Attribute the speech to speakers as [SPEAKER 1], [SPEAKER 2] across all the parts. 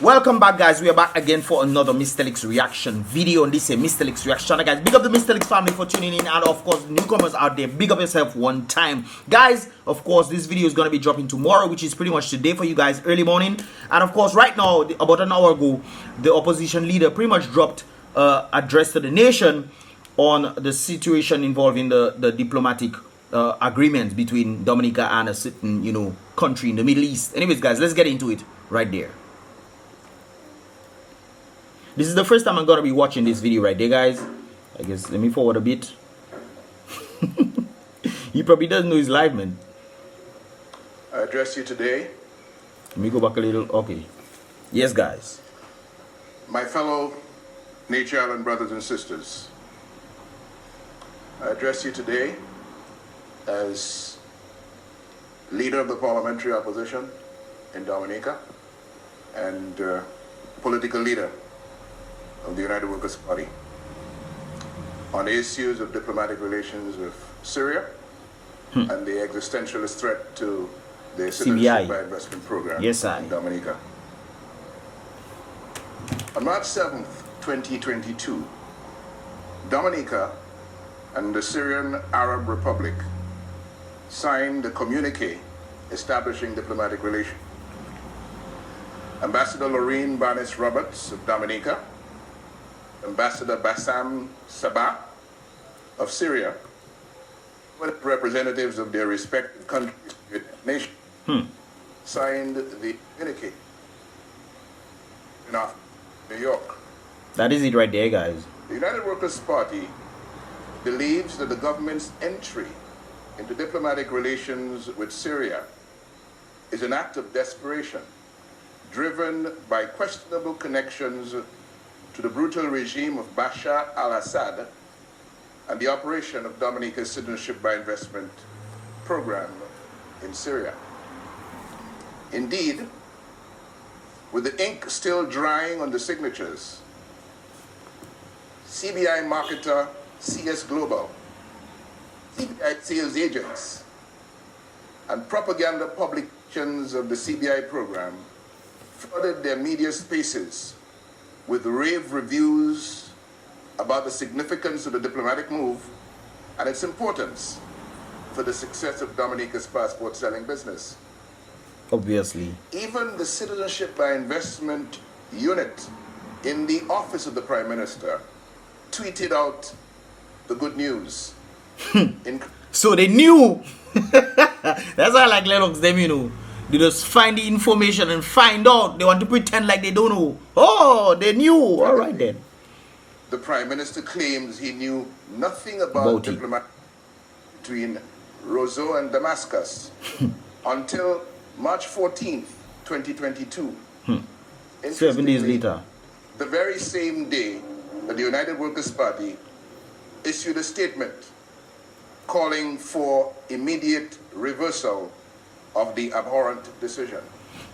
[SPEAKER 1] Welcome back, guys. We are back again for another Mystelics reaction video. And this is a Mystelics reaction, guys. Big up the Mystelics family for tuning in, and of course newcomers out there, big up yourself one time, guys. Of course this video is going to be dropping tomorrow, which is pretty much today for you guys, early morning. And of course right now, about an hour ago, the opposition leader pretty much dropped address to the nation on the situation involving the diplomatic agreements between Dominica and a certain country in the Middle East. Anyways, guys, let's get into it right there. This is the first time I'm gonna be watching this video right there, guys. I guess let me forward a bit. He probably doesn't know he's live, man.
[SPEAKER 2] I address you today.
[SPEAKER 1] Let me go back a little. Okay. Yes, guys.
[SPEAKER 2] My fellow Nature Island brothers and sisters. I address you today as leader of the parliamentary opposition in Dominica and political leader of the United Workers' Party on the issues of diplomatic relations with Syria and the existentialist threat to the Citizenship by Investment Program in Dominica. On March 7th, 2022, Dominica and the Syrian Arab Republic signed a communique establishing diplomatic relations. Ambassador Lorraine Barnes-Roberts of Dominica, Ambassador Bassam Sabah of Syria, with representatives of their respective countries and nations, signed the communique in New York.
[SPEAKER 1] That is it right there, guys.
[SPEAKER 2] The United Workers' Party believes that the government's entry into diplomatic relations with Syria is an act of desperation, driven by questionable connections to the brutal regime of Bashar al-Assad and the operation of Dominica's Citizenship by Investment Program in Syria. Indeed, with the ink still drying on the signatures, CBI marketer CS Global, CBI sales agents, and propaganda publications of the CBI program flooded their media spaces with rave reviews about the significance of the diplomatic move and its importance for the success of Dominica's passport selling business.
[SPEAKER 1] Obviously.
[SPEAKER 2] Even the Citizenship by Investment unit in the office of the Prime Minister tweeted out the good news.
[SPEAKER 1] So they knew. That's why I like LENNOX, them, They just find the information and find out. They want to pretend like they don't know. Oh, they knew. All right then.
[SPEAKER 2] The Prime Minister claims he knew nothing about diplomacy between Roseau and Damascus until March 14th, 2022.
[SPEAKER 1] 7 days later.
[SPEAKER 2] The very same day that the United Workers' Party issued a statement calling for immediate reversal of the abhorrent decision.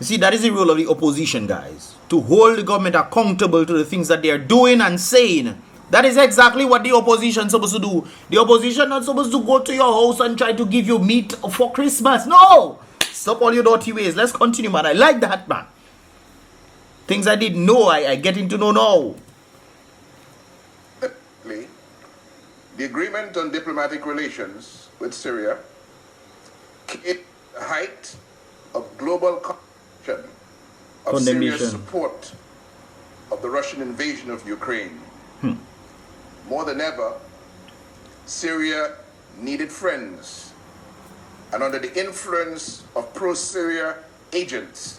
[SPEAKER 1] You see, that is the role of the opposition, guys. To hold the government accountable to the things that they are doing and saying. That is exactly what the opposition is supposed to do. The opposition not supposed to go to your house and try to give you meat for Christmas. No! Stop all your dirty ways. Let's continue, man. I like that, man. Things I didn't know, I getting to know now.
[SPEAKER 2] The agreement on diplomatic relations with Syria came at the height of global condemnation of Syria's support of the Russian invasion of Ukraine. More than ever, Syria needed friends, and under the influence of pro-Syria agents,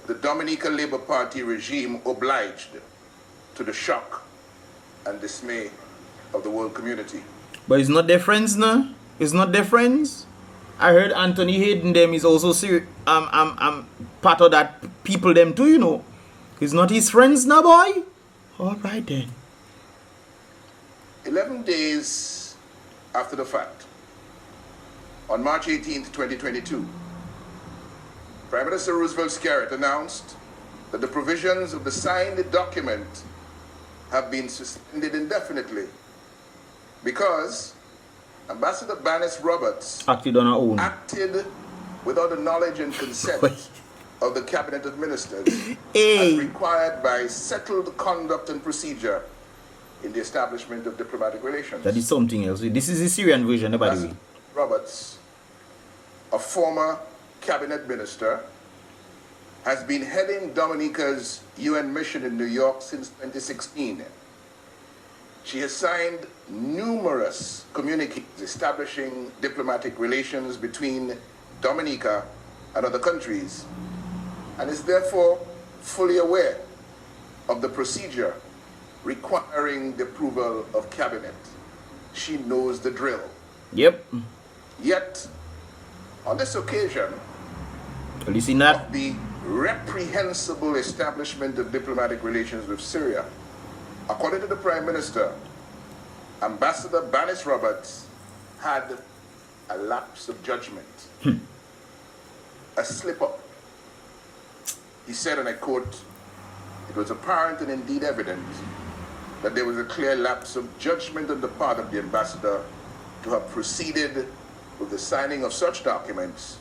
[SPEAKER 2] the Dominica Labour Party regime obliged to the shock and dismay of the world community.
[SPEAKER 1] But it's not their friends, no? It's not their friends. I heard Anthony Hayden them is also part of that people them too, He's not his friends now, boy. All right then.
[SPEAKER 2] 11 days after the fact, on March 18th, 2022, Prime Minister Roosevelt SKERRIT announced that the provisions of the signed document have been suspended indefinitely because Ambassador Barnes-Roberts
[SPEAKER 1] acted on her own.
[SPEAKER 2] Acted without the knowledge and consent of the Cabinet of Ministers as
[SPEAKER 1] Hey,
[SPEAKER 2] required by settled conduct and procedure in the establishment of diplomatic relations.
[SPEAKER 1] that is something else. This is the Syrian version, by the way.
[SPEAKER 2] Roberts, a former cabinet minister, has been heading Dominica's UN mission in New York since 2016. She has signed numerous communiques establishing diplomatic relations between Dominica and other countries, and is therefore fully aware of the procedure requiring the approval of cabinet. She knows the drill.
[SPEAKER 1] Yep.
[SPEAKER 2] Yet, on this occasion,
[SPEAKER 1] Well, you seen that?
[SPEAKER 2] of the reprehensible establishment of diplomatic relations with Syria, according to the Prime Minister, Ambassador Banis Roberts had a lapse of judgment, a slip-up. He said, and I quote, "It was apparent and indeed evident that there was a clear lapse of judgment on the part of the ambassador to have proceeded with the signing of such documents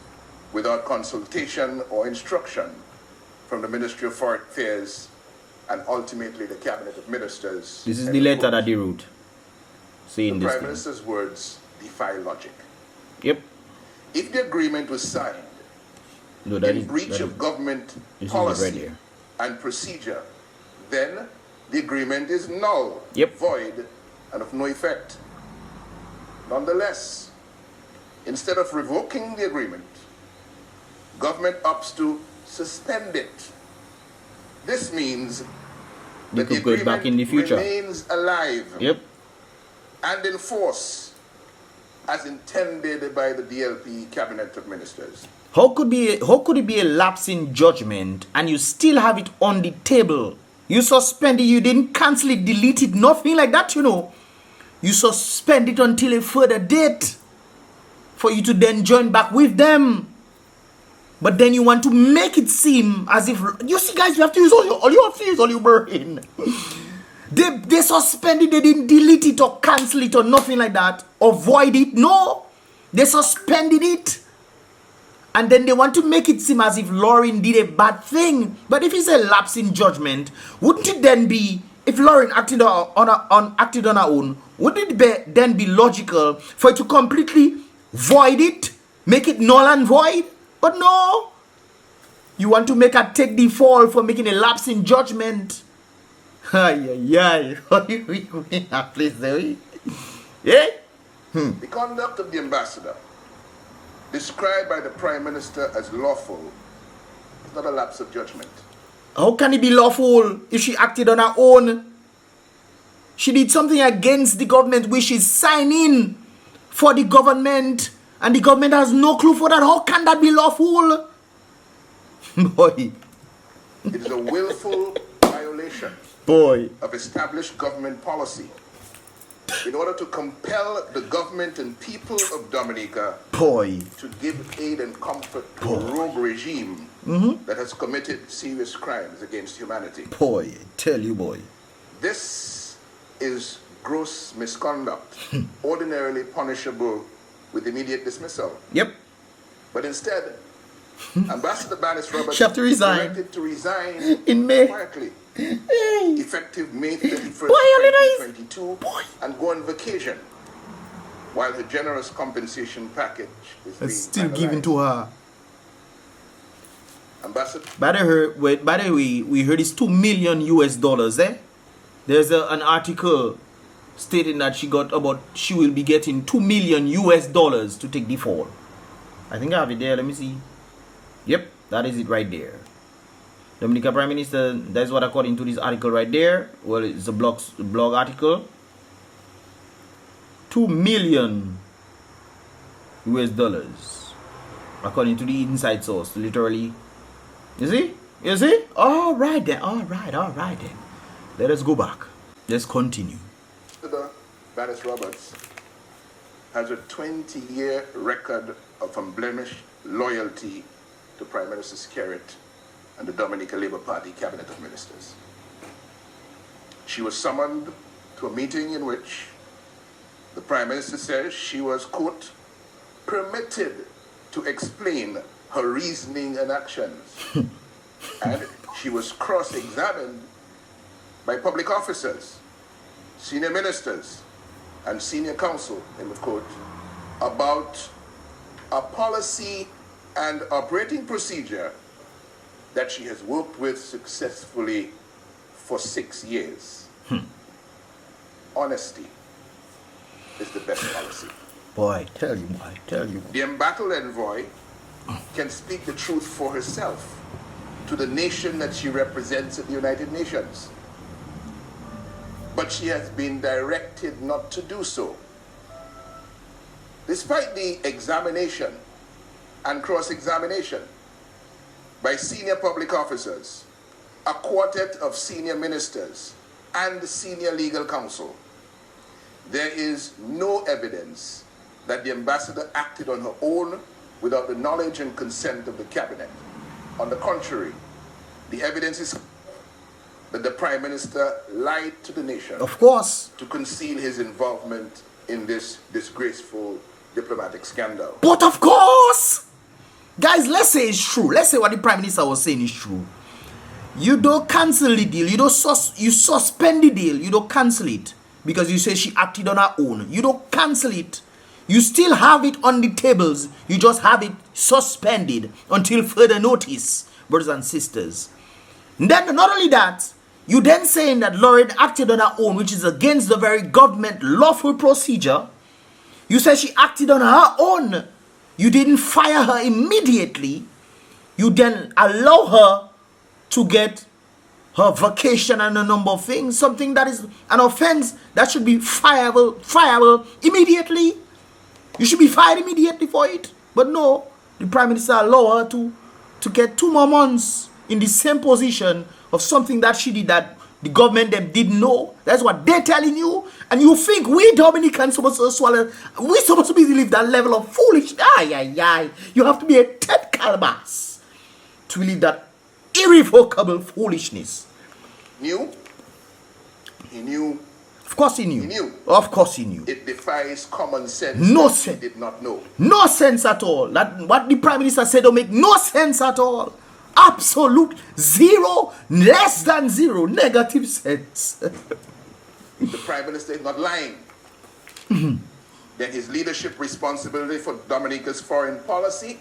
[SPEAKER 2] without consultation or instruction from the Ministry of Foreign Affairs and ultimately the Cabinet of Ministers."
[SPEAKER 1] This is the letter that they wrote. Saying
[SPEAKER 2] The
[SPEAKER 1] this
[SPEAKER 2] Prime
[SPEAKER 1] thing.
[SPEAKER 2] Minister's words defy logic.
[SPEAKER 1] Yep.
[SPEAKER 2] If the agreement was signed
[SPEAKER 1] No, that
[SPEAKER 2] in
[SPEAKER 1] is
[SPEAKER 2] breach
[SPEAKER 1] that
[SPEAKER 2] of
[SPEAKER 1] is-
[SPEAKER 2] government
[SPEAKER 1] this is it
[SPEAKER 2] policy
[SPEAKER 1] right there.
[SPEAKER 2] and procedure, then the agreement is null,
[SPEAKER 1] Yep.
[SPEAKER 2] void, and of no effect. Nonetheless, instead of revoking the agreement, government opts to suspend it. This means
[SPEAKER 1] They
[SPEAKER 2] that the
[SPEAKER 1] could go back in the
[SPEAKER 2] agreement
[SPEAKER 1] future.
[SPEAKER 2] remains alive
[SPEAKER 1] Yep.
[SPEAKER 2] and in force as intended by the DLP Cabinet of Ministers.
[SPEAKER 1] How could it be a lapse in judgment and you still have it on the table? You suspend it, you didn't cancel it, delete it, nothing like that, you know. You suspend it until a further date for you to then join back with them. But then you want to make it seem as if, you see guys, you have to use all your brain. They suspended, they didn't delete it or cancel it or nothing like that. Or void it. No. They suspended it. And then they want to make it seem as if Lauren did a bad thing. But if it's a lapse in judgment, wouldn't it then be, if Lauren acted on her own, wouldn't it then be logical for it to completely void it, make it null and void? But no. You want to make her take the fall for making a lapse in judgment. Ay. Please, yeah?
[SPEAKER 2] The conduct of the ambassador, described by the Prime Minister as lawful, is not a lapse of judgment.
[SPEAKER 1] How can it be lawful if she acted on her own? She did something against the government which is signing for the government, and the government has no clue for that. How can that be lawful? Boy.
[SPEAKER 2] It is a willful violation of established government policy in order to compel the government and people of Dominica to give aid and comfort to a rogue regime that has committed serious crimes against humanity.
[SPEAKER 1] Tell you, boy.
[SPEAKER 2] This is gross misconduct, ordinarily punishable with immediate dismissal.
[SPEAKER 1] Yep.
[SPEAKER 2] But instead, Ambassador Banis Roberts
[SPEAKER 1] She have to resign.
[SPEAKER 2] directed to resign
[SPEAKER 1] In May.
[SPEAKER 2] quietly,
[SPEAKER 1] Hey.
[SPEAKER 2] effective May 31st,
[SPEAKER 1] Boy, Alina is-
[SPEAKER 2] 2022, and go on vacation, while the generous compensation package is being
[SPEAKER 1] It's still
[SPEAKER 2] finalized.
[SPEAKER 1] given to her.
[SPEAKER 2] Ambassador,
[SPEAKER 1] By the way, we heard it's $2 million US, eh? There's an article stating that she will be getting $2 million US to take the fall. I think I have it there. Let me see. Yep, that is it right there. Dominica Prime Minister, that's what according to this article right there. Well, it's a blog article. $2 million US, according to the inside source, literally. You see? All right then. Let us go back. Let's continue.
[SPEAKER 2] Ambassador Banis Roberts has a 20-year record of unblemished loyalty to Prime Minister SKERRIT and the Dominica Labour Party Cabinet of Ministers. She was summoned to a meeting in which the Prime Minister says she was, quote, permitted to explain her reasoning and actions. And she was cross-examined by public officers, senior ministers, and senior counsel, in the court, about a policy and operating procedure that she has worked with successfully for 6 years. Honesty is the best policy.
[SPEAKER 1] Boy, tell you.
[SPEAKER 2] The embattled envoy can speak the truth for herself to the nation that she represents at the United Nations. But she has been directed not to do so. Despite the examination and cross-examination by senior public officers, a quartet of senior ministers, and senior legal counsel, there is no evidence that the ambassador acted on her own without the knowledge and consent of the cabinet. On the contrary, the evidence is that the Prime Minister lied to the nation.
[SPEAKER 1] Of course.
[SPEAKER 2] To conceal his involvement in this disgraceful diplomatic scandal.
[SPEAKER 1] But of course! Guys, let's say it's true. Let's say what the Prime Minister was saying is true. You don't cancel the deal. You suspend the deal. You don't cancel it. Because you say she acted on her own. You don't cancel it. You still have it on the tables. You just have it suspended until further notice, brothers and sisters. And then not only that, you then saying that Lauren acted on her own, which is against the very government lawful procedure. You say she acted on her own. You didn't fire her immediately. You then allow her to get her vacation and a number of things. Something that is an offense that should be fireable immediately. You should be fired immediately for it. But no, the Prime Minister allowed her to get 2 more months in the same position of something that she did that the government them didn't know. That's what they're telling you. And you think we Dominicans supposed to swallow, we supposed to believe that level of foolishness. You have to be a Ted Calabas to believe that irrevocable foolishness.
[SPEAKER 2] He knew.
[SPEAKER 1] Of course he knew.
[SPEAKER 2] He knew.
[SPEAKER 1] Of course he knew.
[SPEAKER 2] It defies common sense.
[SPEAKER 1] No sense.
[SPEAKER 2] He did not know.
[SPEAKER 1] No sense at all. That what the Prime Minister said don't make no sense at all. Absolute zero, less than zero, negative sense.
[SPEAKER 2] The Prime Minister is not lying. Then his leadership responsibility for Dominica's foreign policy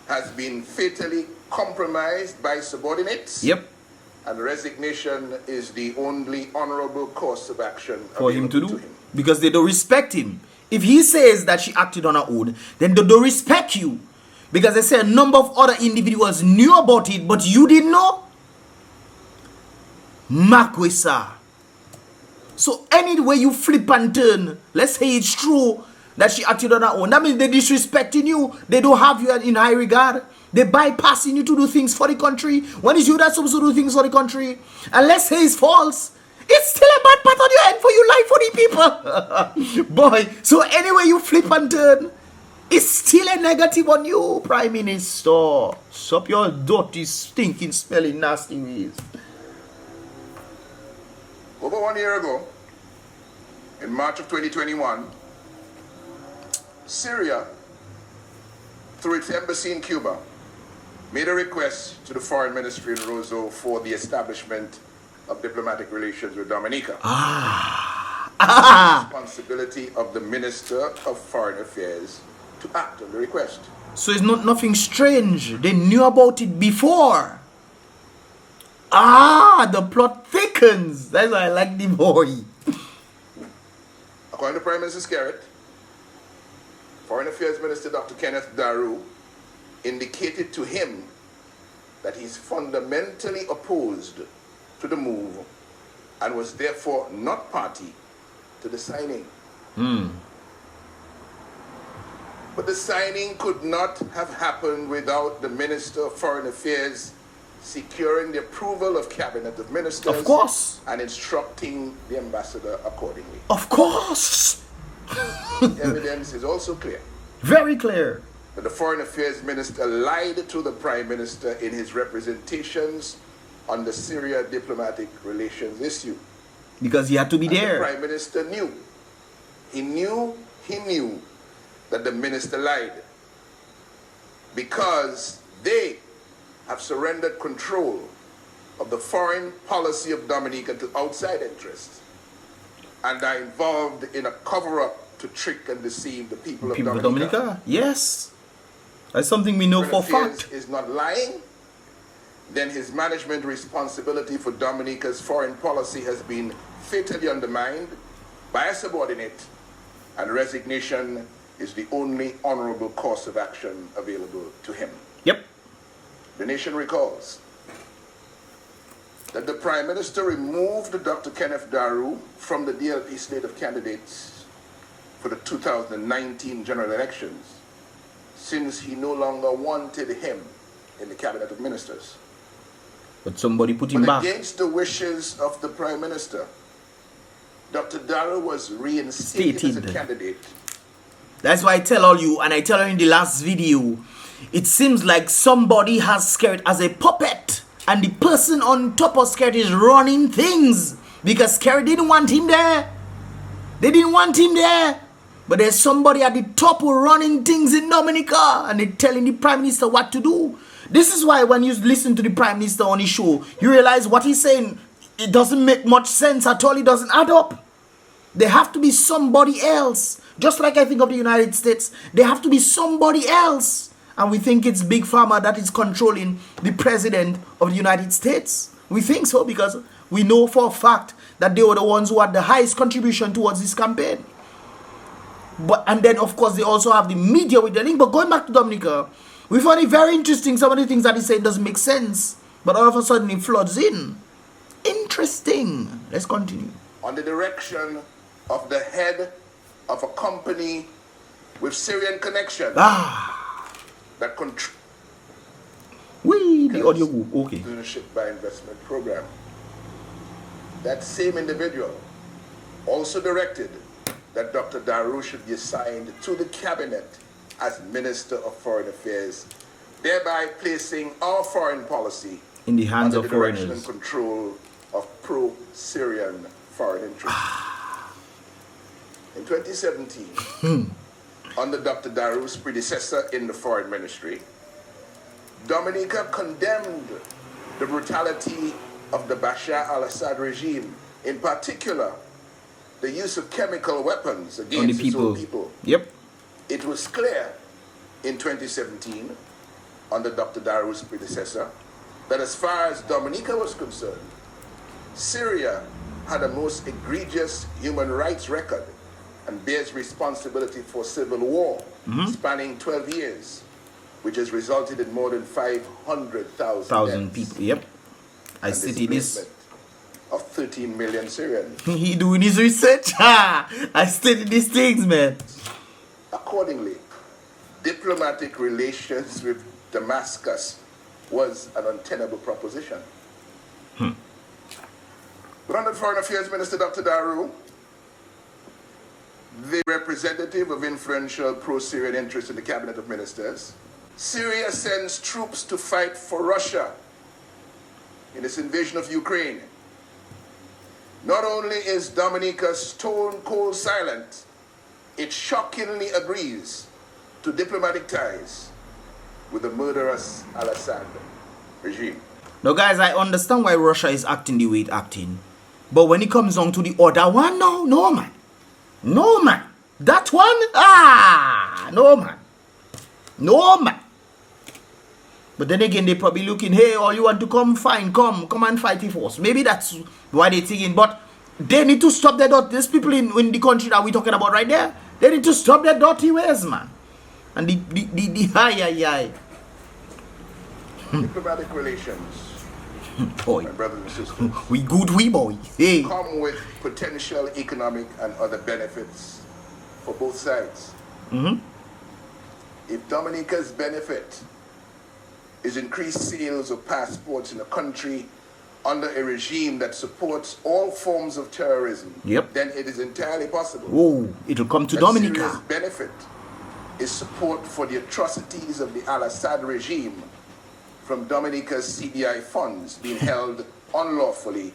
[SPEAKER 2] has been fatally compromised by subordinates.
[SPEAKER 1] Yep.
[SPEAKER 2] And resignation is the only honorable course of action
[SPEAKER 1] for him to do. Because they don't respect him. If he says that she acted on her own, then they don't respect you. Because they say a number of other individuals knew about it, but you didn't know. Makwesa. So anyway you flip and turn, let's say it's true that she acted on her own. That means they're disrespecting you. They don't have you in high regard. They're bypassing you to do things for the country. When is you that's supposed to do things for the country? And let's say it's false. It's still a bad part on your head for you lie for the people. Boy, so anyway you flip and turn, it's still a negative on you, Prime Minister. Stop your dirty, stinking, smelling, nasty ways.
[SPEAKER 2] Over 1 year ago, in March of 2021, Syria, through its embassy in Cuba, made a request to the Foreign Ministry in Roseau for the establishment of diplomatic relations with Dominica. Responsibility of the Minister of Foreign Affairs to act on the request.
[SPEAKER 1] So it's not nothing strange. They knew about it before. The plot thickens. That's why I like the boy.
[SPEAKER 2] According to Prime Minister SKERRIT, Foreign Affairs Minister Dr. Kenneth Daru indicated to him that he's fundamentally opposed to the move and was therefore not party to the signing. But the signing could not have happened without the Minister of Foreign Affairs securing the approval of Cabinet of Ministers.
[SPEAKER 1] Of course.
[SPEAKER 2] And instructing the ambassador accordingly.
[SPEAKER 1] Of course.
[SPEAKER 2] Evidence is also clear.
[SPEAKER 1] Very clear.
[SPEAKER 2] That the Foreign Affairs Minister lied to the Prime Minister in his representations on the Syria diplomatic relations issue.
[SPEAKER 1] Because he had to be there.
[SPEAKER 2] The Prime Minister knew. He knew that the Minister lied. Because They have surrendered control of the foreign policy of Dominica to outside interests and are involved in a cover-up to trick and deceive the people of Dominica.
[SPEAKER 1] Yes. That's something we know for a fact.
[SPEAKER 2] Is not lying, then his management responsibility for Dominica's foreign policy has been fatally undermined by a subordinate, and resignation is the only honorable course of action available to him.
[SPEAKER 1] Yep.
[SPEAKER 2] The nation recalls that the Prime Minister removed Dr. Kenneth Daru from the DLP slate of candidates for the 2019 general elections since he no longer wanted him in the Cabinet of Ministers.
[SPEAKER 1] But somebody put him back.
[SPEAKER 2] Against the wishes of the Prime Minister, Dr. Daru was reinstated as a candidate.
[SPEAKER 1] That's why I tell all you, and I tell you in the last video, it seems like somebody has SKERRIT as a puppet, and the person on top of SKERRIT is running things, because SKERRIT didn't want him there. They didn't want him there. But there's somebody at the top who running things in Dominica, and they're telling the Prime Minister what to do. This is why when you listen to the Prime Minister on his show, you realize what he's saying, it doesn't make much sense at all. It doesn't add up. There have to be somebody else. Just like I think of the United States, there have to be somebody else. And we think it's Big Pharma that is controlling the President of the United States. We think so because we know for a fact that they were the ones who had the highest contribution towards this campaign. And then, of course, they also have the media with the link. But going back to Dominica, we found it very interesting. Some of the things that he said doesn't make sense. But all of a sudden, it floods in. Interesting. Let's continue.
[SPEAKER 2] On the direction of the head of a company with Syrian connection. That controls
[SPEAKER 1] the audio group. Okay.
[SPEAKER 2] Ownership by investment program. That same individual also directed that Dr. Daru should be assigned to the cabinet as Minister of Foreign Affairs, thereby placing our foreign policy
[SPEAKER 1] in the hands of foreigners
[SPEAKER 2] and control of pro-Syrian foreign interests. In 2017, under Dr. Daru's predecessor in the foreign ministry, Dominica condemned the brutality of the Bashar al-Assad regime, in particular, the use of chemical weapons against its own people.
[SPEAKER 1] Yep.
[SPEAKER 2] It was clear in 2017, under Dr. Daru's predecessor, that as far as Dominica was concerned, Syria had a most egregious human rights record and bears responsibility for civil war spanning 12 years, which has resulted in more than 500,000
[SPEAKER 1] people. Yep. I stated this.
[SPEAKER 2] Of 13 million Syrians.
[SPEAKER 1] He doing his research. I stated these things, man.
[SPEAKER 2] Accordingly, diplomatic relations with Damascus was an untenable proposition. But under Foreign Affairs Minister Dr. Daru, the representative of influential pro-Syrian interests in the Cabinet of Ministers, Syria sends troops to fight for Russia in its invasion of Ukraine. Not only is Dominica stone cold silent, it shockingly agrees to diplomatic ties with the murderous al-Assad regime.
[SPEAKER 1] Now guys, I understand why Russia is acting the way it's acting. But when it comes down to the other one, no man. No man. That one, no man. No man. But then again, they probably looking, hey, all you want to come, fine, come and fight for us. Maybe that's why they're thinking. But they need to stop that. There's people in the country that we're talking about right there. They need to stop their dirty ways, man. And the
[SPEAKER 2] diplomatic relations,
[SPEAKER 1] boy,
[SPEAKER 2] my brothers and sisters,
[SPEAKER 1] we boy. Hey,
[SPEAKER 2] come with potential economic and other benefits for both sides. If Dominica's benefit is increased sales of passports in a country under a regime that supports all forms of terrorism, then it is entirely possible.
[SPEAKER 1] Oh, it'll come to Dominica.
[SPEAKER 2] Syria's benefit is support for the atrocities of the al-Assad regime from Dominica's CBI funds being held unlawfully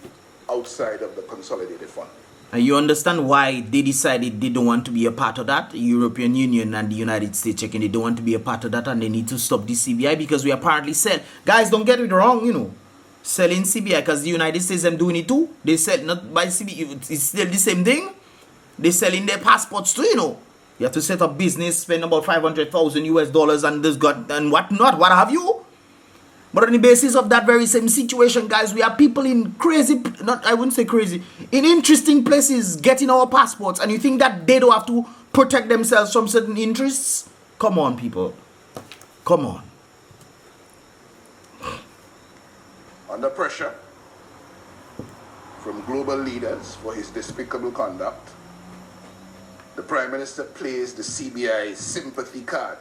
[SPEAKER 2] outside of the consolidated fund.
[SPEAKER 1] And you understand why they decided they don't want to be a part of that? The European Union and the United States checking, they don't want to be a part of that, and they need to stop the CBI because we apparently sell. Guys, don't get it wrong, you know. Selling CBI because the United States them doing it too. They sell not by CBI, it's still the same thing. They selling their passports too, you know. You have to set up business, spend about 500,000 US dollars and this got and whatnot, what have you. But on the basis of that very same situation, guys, we have people in crazy, I wouldn't say crazy, in interesting places getting our passports, and you think that they don't have to protect themselves from certain interests? Come on, people. Come on.
[SPEAKER 2] Under pressure from global leaders for his despicable conduct, the Prime Minister plays the CBI sympathy card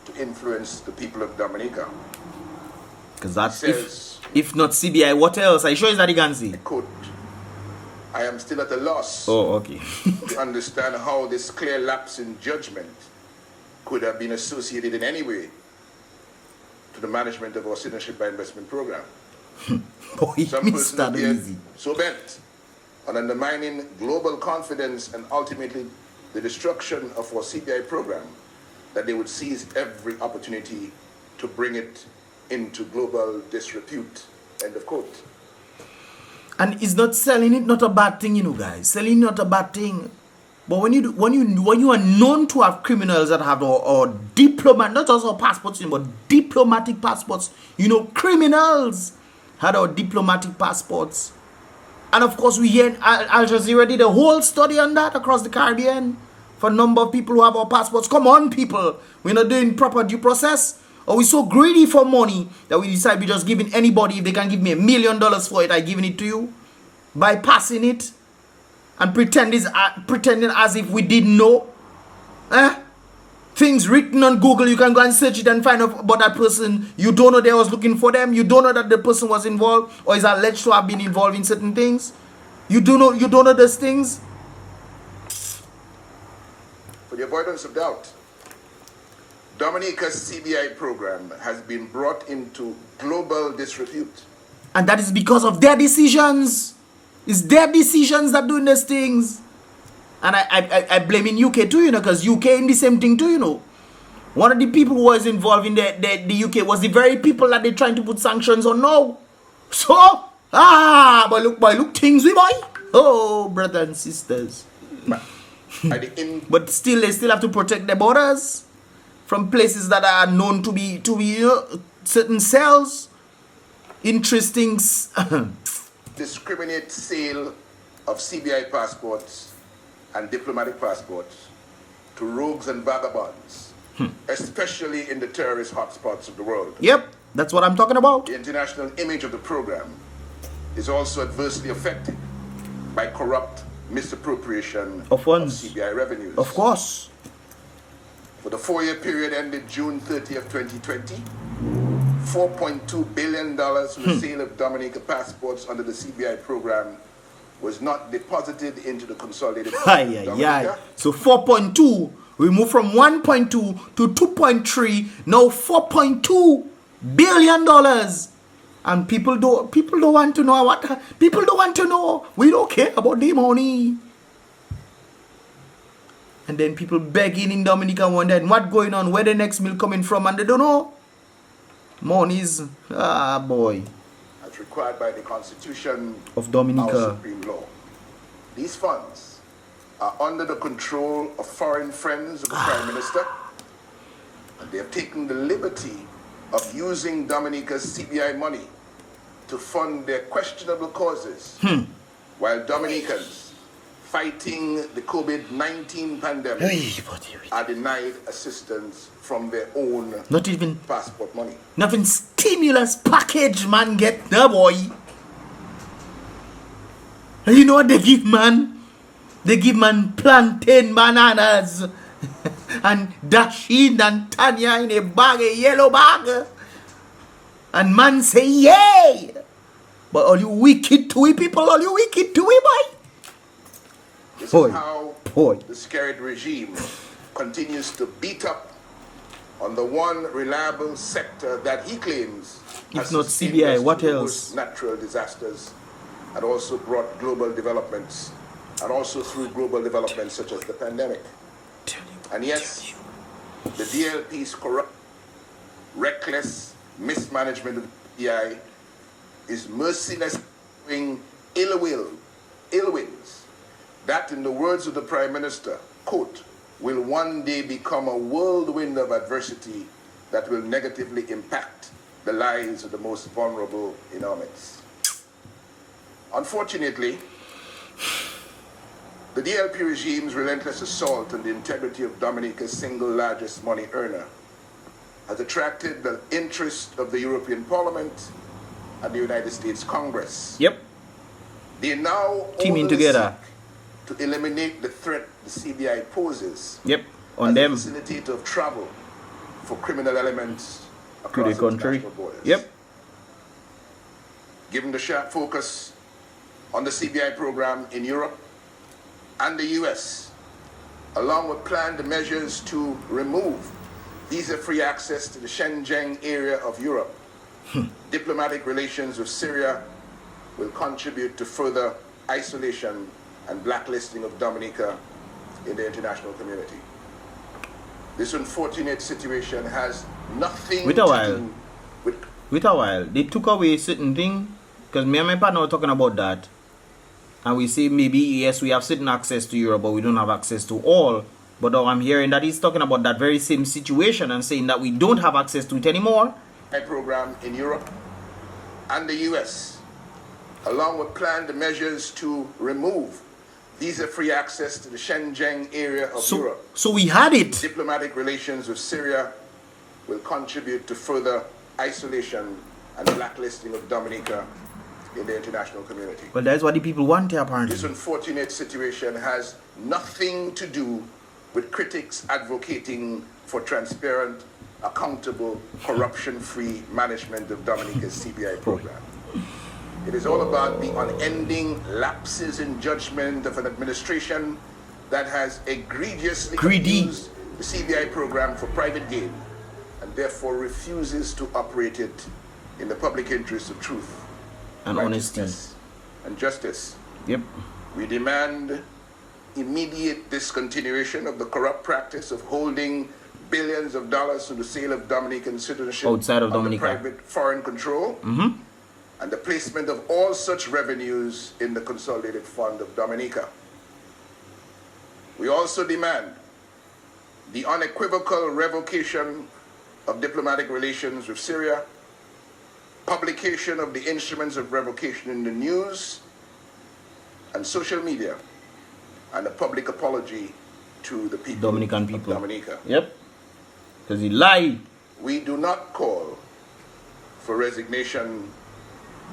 [SPEAKER 2] to influence the people of Dominica.
[SPEAKER 1] Because that's if not CBI, what else? Are you sure it's that you can see?
[SPEAKER 2] Quote, I am still at a loss
[SPEAKER 1] okay.
[SPEAKER 2] to understand how this clear lapse in judgment could have been associated in any way to the management of our citizenship by investment program.
[SPEAKER 1] Boy,
[SPEAKER 2] Some persons appear so bent on undermining global confidence and ultimately the destruction of our CBI program that they would seize every opportunity to bring it into global disrepute. End of quote.
[SPEAKER 1] And it's not selling it, not a bad thing, you know, guys. Selling not a bad thing. But when you are known to have criminals that have or diplomat, not just our passports, but diplomatic passports, you know, criminals had our diplomatic passports. And of course, we hear Al Jazeera did a whole study on that across the Caribbean for a number of people who have our passports. Come on, people. We're not doing proper due process. Or we're so greedy for money that we decide we're just giving anybody, if they can give me $1 million for it, I'm giving it to you. Bypassing it and pretending as if we didn't know. Things written on Google, you can go and search it and find out about that person. You don't know they was looking for them. You don't know that the person was involved or is alleged to have been involved in certain things. You don't know those things.
[SPEAKER 2] For the avoidance of doubt, Dominica's CBI program has been brought into global disrepute.
[SPEAKER 1] And that is because of their decisions. It's their decisions that doing these things. And I blame in UK too, you know, because UK in the same thing too, you know. One of the people who was involved in the UK was the very people that they're trying to put sanctions on now. So, boy, look things we boy. Oh, brothers and sisters. But still, they still have to protect their borders from places that are known to be you know, certain cells. Interesting.
[SPEAKER 2] Discriminate sale of CBI passports and diplomatic passports to rogues and vagabonds, especially in the terrorist hotspots of the world.
[SPEAKER 1] Yep, that's what I'm talking about.
[SPEAKER 2] The international image of the program is also adversely affected by corrupt misappropriation
[SPEAKER 1] of funds,
[SPEAKER 2] of CBI revenues.
[SPEAKER 1] Of course.
[SPEAKER 2] For the 4-year period ended June 30th, 2020, $4.2 billion from the sale of Dominica passports under the CBI program was not deposited into the consolidated Dominica.
[SPEAKER 1] So 4.2, we moved from 1.2 to 2.3, now $4.2 billion. And people don't want to know what people don't want to know. We don't care about the money. And then people begging in Dominica wondering what going on, where the next meal coming from, and they don't know. Money's boy.
[SPEAKER 2] As required by the Constitution
[SPEAKER 1] of Dominica,
[SPEAKER 2] our supreme law. These funds are under the control of foreign friends of the Prime Minister, and they have taken the liberty of using Dominica's CBI money to fund their questionable causes, while Dominicans fighting the COVID-19 pandemic are denied assistance from their own passport money.
[SPEAKER 1] Nothing stimulus package man get, no boy. And you know what they give man? They give man plantain bananas and Dashin and Tanya in a bag, a yellow bag. And man say, yay! But all you wicked twee people, all you wicked twee boy.
[SPEAKER 2] This is how the SKERRIT regime continues to beat up on the one reliable sector that he claims
[SPEAKER 1] if not CBI, what else?
[SPEAKER 2] Natural disasters and also brought global developments and also through global developments such as the pandemic. And yes, the DLP's corrupt, reckless mismanagement of the PI is merciless ill winds that, in the words of the Prime Minister, quote, will one day become a whirlwind of adversity that will negatively impact the lives of the most vulnerable in our midst. Unfortunately, the DLP regime's relentless assault on the integrity of Dominica's single largest money earner has attracted the interest of the European Parliament and the United States Congress.
[SPEAKER 1] Yep.
[SPEAKER 2] They now
[SPEAKER 1] teaming together
[SPEAKER 2] to eliminate the threat the CBI poses.
[SPEAKER 1] Yep. On them.
[SPEAKER 2] As a facilitator of travel for criminal elements
[SPEAKER 1] to
[SPEAKER 2] across
[SPEAKER 1] the country.
[SPEAKER 2] international borders.
[SPEAKER 1] Yep.
[SPEAKER 2] Given the sharp focus on the CBI program in Europe and the US, along with planned measures to remove visa-free access to the Shenzhen area of Europe, diplomatic relations with Syria will contribute to further isolation and blacklisting of Dominica in the international community. This unfortunate situation has nothing to do with...
[SPEAKER 1] Wait a while. They took away certain thing, because me and my partner were talking about that. And we say maybe, yes, we have certain access to Europe, but we don't have access to all. But now I'm hearing that he's talking about that very same situation and saying that we don't have access to it anymore.
[SPEAKER 2] A program in Europe and the US, along with planned measures to remove visa-free access to the Shenzhen area of Europe.
[SPEAKER 1] So we had it.
[SPEAKER 2] Diplomatic relations with Syria will contribute to further isolation and blacklisting of Dominica in the international community.
[SPEAKER 1] Well, that's what the people want here, apparently.
[SPEAKER 2] This unfortunate situation has nothing to do with critics advocating for transparent, accountable, corruption-free management of Dominica's CBI program. It is all about the unending lapses in judgment of an administration that has egregiously used the CBI program for private gain and therefore refuses to operate it in the public interest of truth
[SPEAKER 1] and honesty
[SPEAKER 2] and justice.
[SPEAKER 1] Yep.
[SPEAKER 2] We demand immediate discontinuation of the corrupt practice of holding billions of dollars through the sale of Dominican citizenship
[SPEAKER 1] outside of Dominica,
[SPEAKER 2] private foreign control, and the placement of all such revenues in the Consolidated Fund of Dominica. We also demand the unequivocal revocation of diplomatic relations with Syria, publication of the instruments of revocation in the news and social media, and a public apology to the people
[SPEAKER 1] Dominican
[SPEAKER 2] of
[SPEAKER 1] people.
[SPEAKER 2] Dominica.
[SPEAKER 1] Yep. Because he lied.
[SPEAKER 2] We do not call for resignation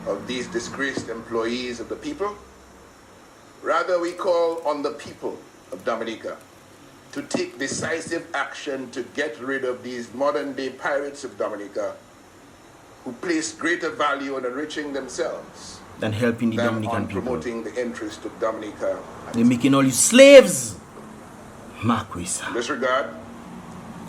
[SPEAKER 2] of these disgraced employees of the people. Rather, we call on the people of Dominica to take decisive action to get rid of these modern-day pirates of Dominica who place greater value on enriching themselves
[SPEAKER 1] than helping the
[SPEAKER 2] than
[SPEAKER 1] Dominican
[SPEAKER 2] on
[SPEAKER 1] people.
[SPEAKER 2] Promoting the interest of Dominica.
[SPEAKER 1] They're making all you slaves. Marquis.
[SPEAKER 2] In this regard,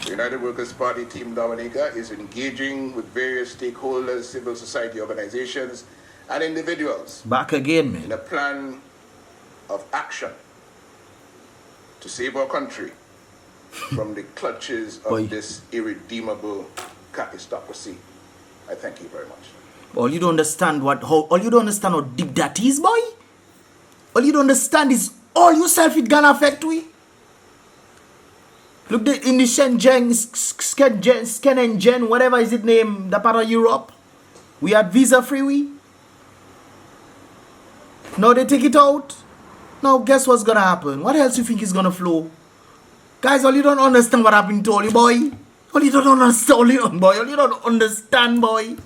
[SPEAKER 2] the United Workers' Party Team Dominica is engaging with various stakeholders, civil society organizations, and individuals.
[SPEAKER 1] Back again, man.
[SPEAKER 2] In a plan of action to save our country from the clutches of this irredeemable capistocracy. I thank you very much.
[SPEAKER 1] All you don't understand how deep that is, boy. All you don't understand is all yourself it gonna affect we. Look, in the Shenzhen, Skenen, whatever is it name, the part of Europe, we had visa free we. Now they take it out. Now guess what's gonna happen? What else you think is gonna flow? Guys, all you don't understand what happened to all you, boy. All you don't understand, all you don't understand, boy.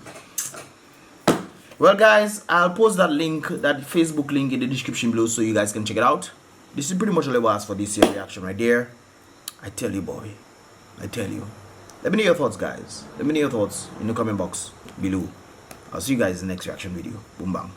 [SPEAKER 1] Well, guys, I'll post that link, that Facebook link in the description below so you guys can check it out. This is pretty much all it was for this year reaction right there. I tell you, boy. I tell you. Let me know your thoughts, guys. Let me know your thoughts in the comment box below. I'll see you guys in the next reaction video. Boom, bang.